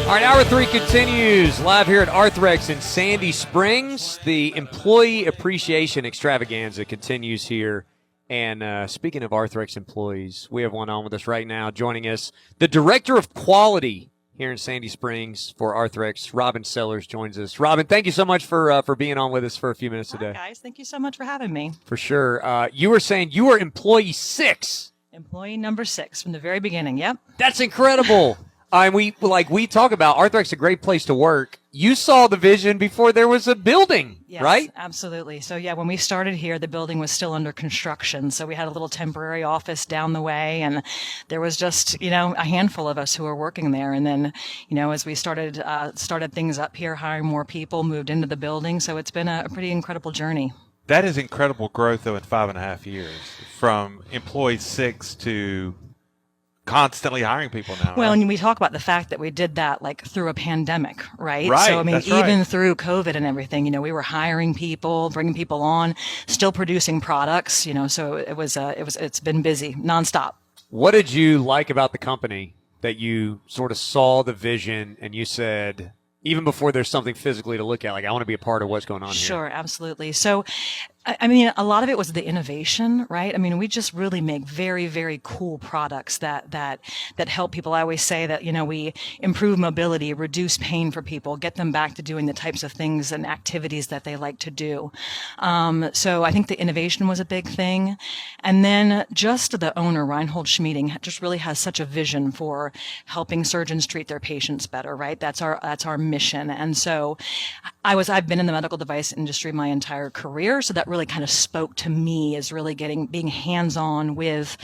All right, Hour 3 continues live here at Arthrex in Sandy Springs. The Employee Appreciation Extravaganza continues here. And speaking of Arthrex employees, we have one on with us right now. Joining us, the Director of Quality here in Sandy Springs for Arthrex, Robin Sellars, joins us. Robin, thank you so much for being on with us for a few minutes today. Hi, guys. Thank you so much for having me. For sure. You were saying you were employee 6. Employee number 6 from the very beginning. Yep. That's incredible. And we talk about Arthrex, a great place to work. You saw the vision before there was a building, Yes, right? Absolutely. So yeah, when we started here, the building was still under construction. So we had a little temporary office down the way, and there was just, a handful of us who were working there. And then, as we started things up here, hiring more people, moved into the building. So it's been a pretty incredible journey. That is incredible growth, though, in 5.5 years, from employee 6 to constantly hiring people now. Well, right? and we talk about the fact that we did that through a pandemic, right? Right, So, that's even right. through COVID and everything, we were hiring people, bringing people on, still producing products, so it's been busy nonstop. What did you like about the company that you sort of saw the vision and you said, even before there's something physically to look at, like, I want to be a part of what's going on here? Sure, absolutely. So, a lot of it was the innovation, right? We just really make very, very cool products that help people. I always say that, we improve mobility, reduce pain for people, get them back to doing the types of things and activities that they like to do. So I think the innovation was a big thing. And then just the owner, Reinhold Schmieding, just really has such a vision for helping surgeons treat their patients better, right? That's our mission. And so I've been in the medical device industry my entire career, so that really kind of spoke to me as really being hands-on with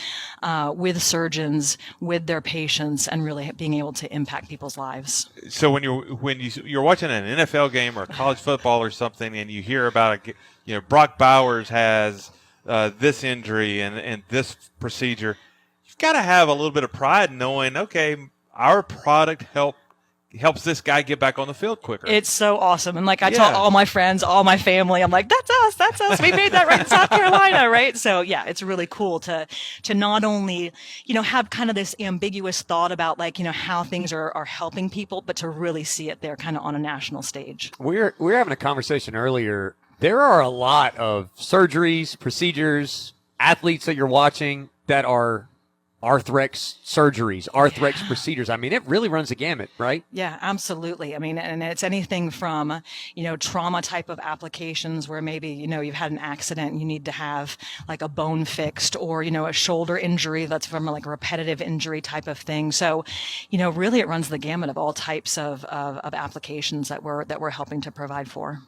surgeons, with their patients, and really being able to impact people's lives. So when you're watching an NFL game or college football or something, and you hear about Brock Bowers has this injury and this procedure, you've got to have a little bit of pride knowing, okay, our product helps this guy get back on the field quicker. It's so awesome. And I tell all my friends, all my family, I'm like, that's us. We made that right in South Carolina, right? So yeah, it's really cool to not only, have kind of this ambiguous thought about how things are helping people, but to really see it there kind of on a national stage. We were having a conversation earlier. There are a lot of surgeries, procedures, athletes that you're watching that are Arthrex surgeries, Arthrex procedures. It really runs the gamut, right? Yeah, absolutely. And it's anything from, trauma type of applications where maybe, you've had an accident and you need to have a bone fixed, or, a shoulder injury that's from a repetitive injury type of thing. So, really it runs the gamut of all types of applications that we're helping to provide for.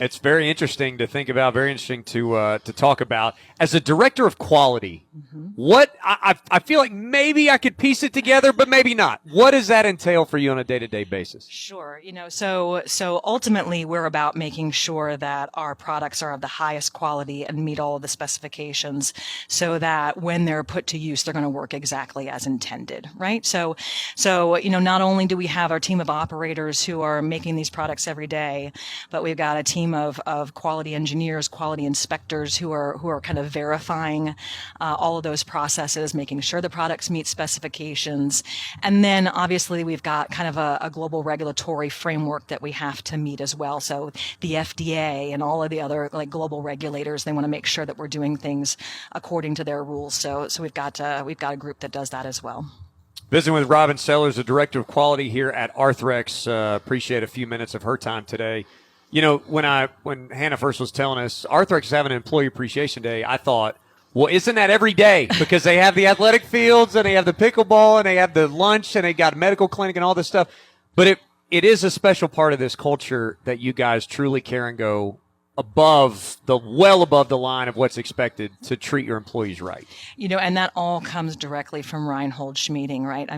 It's very interesting to think about, very interesting to talk about. As a director of quality, what I feel like maybe I could piece it together, but maybe not. What does that entail for you on a day-to-day basis? Sure. So ultimately we're about making sure that our products are of the highest quality and meet all of the specifications so that when they're put to use, they're going to work exactly as intended, right? So not only do we have our team of operators who are making these products every day, but we've got a team of quality engineers, quality inspectors who are kind of verifying all of those processes, making sure the products meet specifications. And then obviously we've got kind of a global regulatory framework that we have to meet as well. So the FDA and all of the other global regulators, they want to make sure that we're doing things according to their rules. So we've got a group that does that as well. Visiting with Robin Sellars, the Director of Quality here at Arthrex. Appreciate a few minutes of her time today. When Hannah first was telling us Arthrex is having an Employee Appreciation Day, I thought, well, isn't that every day? Because they have the athletic fields and they have the pickleball and they have the lunch and they got a medical clinic and all this stuff. But it is a special part of this culture that you guys truly care and go well above the line of what's expected to treat your employees right. And that all comes directly from Reinhold Schmieding, right?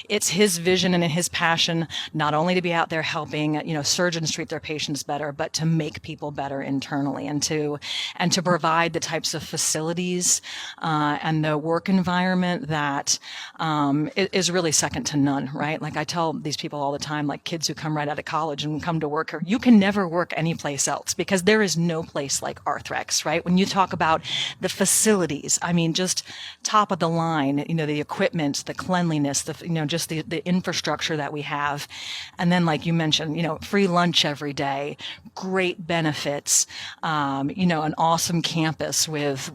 It's his vision and his passion, not only to be out there helping, surgeons treat their patients better, but to make people better internally and to provide the types of facilities, and the work environment that, is really second to none, right? I tell these people all the time, kids who come right out of college and come to work here, you can never work anywhere any place else, because there is no place like Arthrex, right? When you talk about the facilities, I mean, just top of the line, the equipment, the cleanliness, just the infrastructure that we have. And then, like you mentioned, free lunch every day, great benefits, an awesome campus with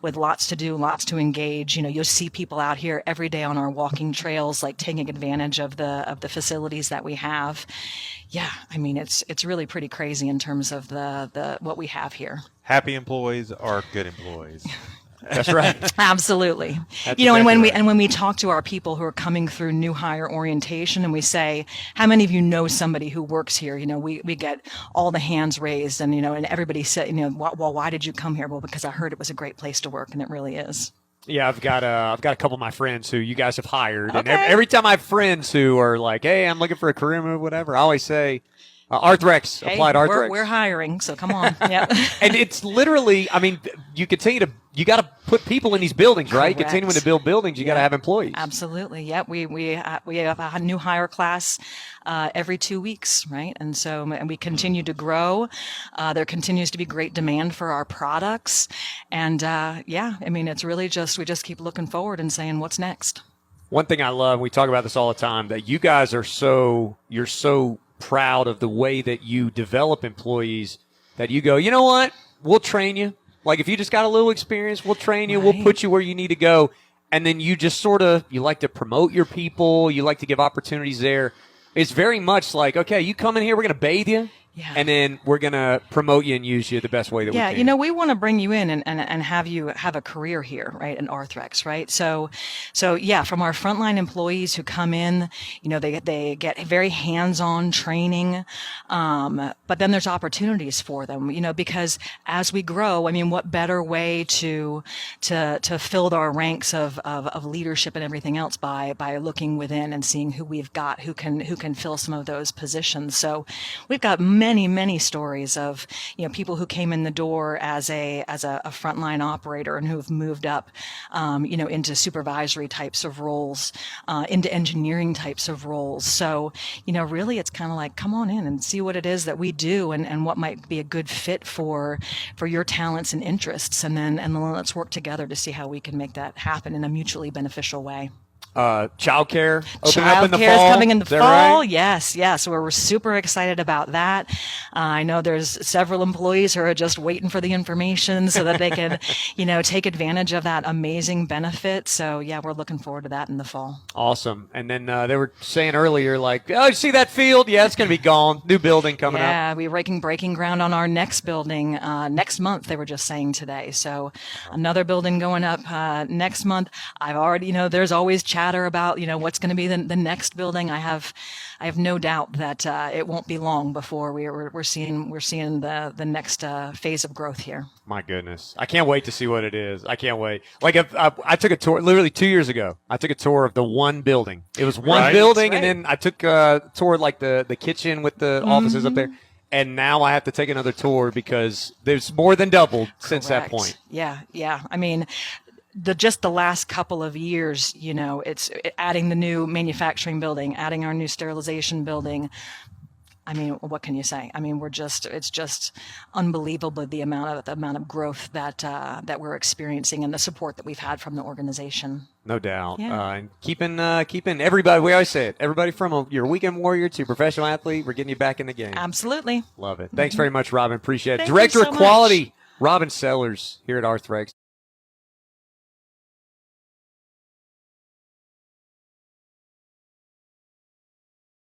lots to do, lots to engage. You'll see people out here every day on our walking trails, like taking advantage of the facilities that we have. Yeah, I mean, it's really pretty crazy in terms of the what we have here. Happy employees are good employees. That's right. Absolutely. That's and exactly when we talk to our people who are coming through new hire orientation, and we say, how many of you know somebody who works here? We get all the hands raised, and and everybody said, well, why did you come here? Well, because I heard it was a great place to work, and it really is. Yeah, I've got a couple of my friends who you guys have hired, Okay. and every time I have friends who are like, "Hey, I'm looking for a career move, whatever," I always say, "Arthrex, Hey, applied Arthrex." we're hiring, so come on. Yeah. And it's literally, I mean, you got to put people in these buildings, right? Correct. Continuing to build buildings, you got to have employees. Absolutely. Yep. We have a new hire class every 2 weeks, right? And we continue to grow. There continues to be great demand for our products, and I mean, it's really we just keep looking forward and saying, what's next? One thing I love, we talk about this all the time, that you guys you're so proud of the way that you develop employees, that you go, you know what, we'll train you. Like, if you just got a little experience, we'll train you. Right. We'll put you where you need to go. And then you just you like to promote your people. You like to give opportunities there. It's very much like, okay, you come in here, we're going to bathe you. Yeah. And then we're going to promote you and use you the best way that we can. Yeah, we want to bring you in and have you have a career here, right, in Arthrex, right? So yeah, from our frontline employees who come in, they get very hands-on training, but then there's opportunities for them, because as we grow, I mean, what better way to fill our ranks of leadership and everything else by looking within and seeing who we've got who can fill some of those positions. So we've got many stories of people who came in the door as a frontline operator and who have moved up into supervisory types of roles, into engineering types of roles. So really it's kind of like, come on in and see what it is that we do and what might be a good fit for your talents and interests, and then let's work together to see how we can make that happen in a mutually beneficial way. Childcare opening up in the Childcare fall. is coming in the Is that fall. right? Yes. We're super excited about that. I know there's several employees who are just waiting for the information so that they can, take advantage of that amazing benefit. So yeah, we're looking forward to that in the fall. Awesome. And then they were saying earlier, like, oh, you see that field? Yeah, it's going to be gone. New building coming up. Yeah, we're breaking ground on our next building next month. They were just saying today. So another building going up next month. I've already, there's always chatter about what's going to be the next building. I have no doubt that it won't be long before we're seeing the next phase of growth here. My goodness, I can't wait to see what it is. I can't wait. Like, I took a tour literally 2 years ago. I took a tour of the one building. It was one Right. building, That's right. and then I took a tour of, like, the kitchen with the offices up there. And now I have to take another tour because there's more than doubled since that Correct. point. Yeah. I mean, just the last couple of years, it's adding the new manufacturing building, adding our new sterilization building. I mean, what can you say? I mean, it's just unbelievable the amount of growth that we're experiencing and the support that we've had from the organization. No doubt. Yeah. And keeping everybody, we always say it, everybody from your weekend warrior to professional athlete, we're getting you back in the game. Absolutely. Love it. Thanks very much, Robin. Appreciate it. Thank you Director so of much. Quality, Robin Sellars here at Arthrex.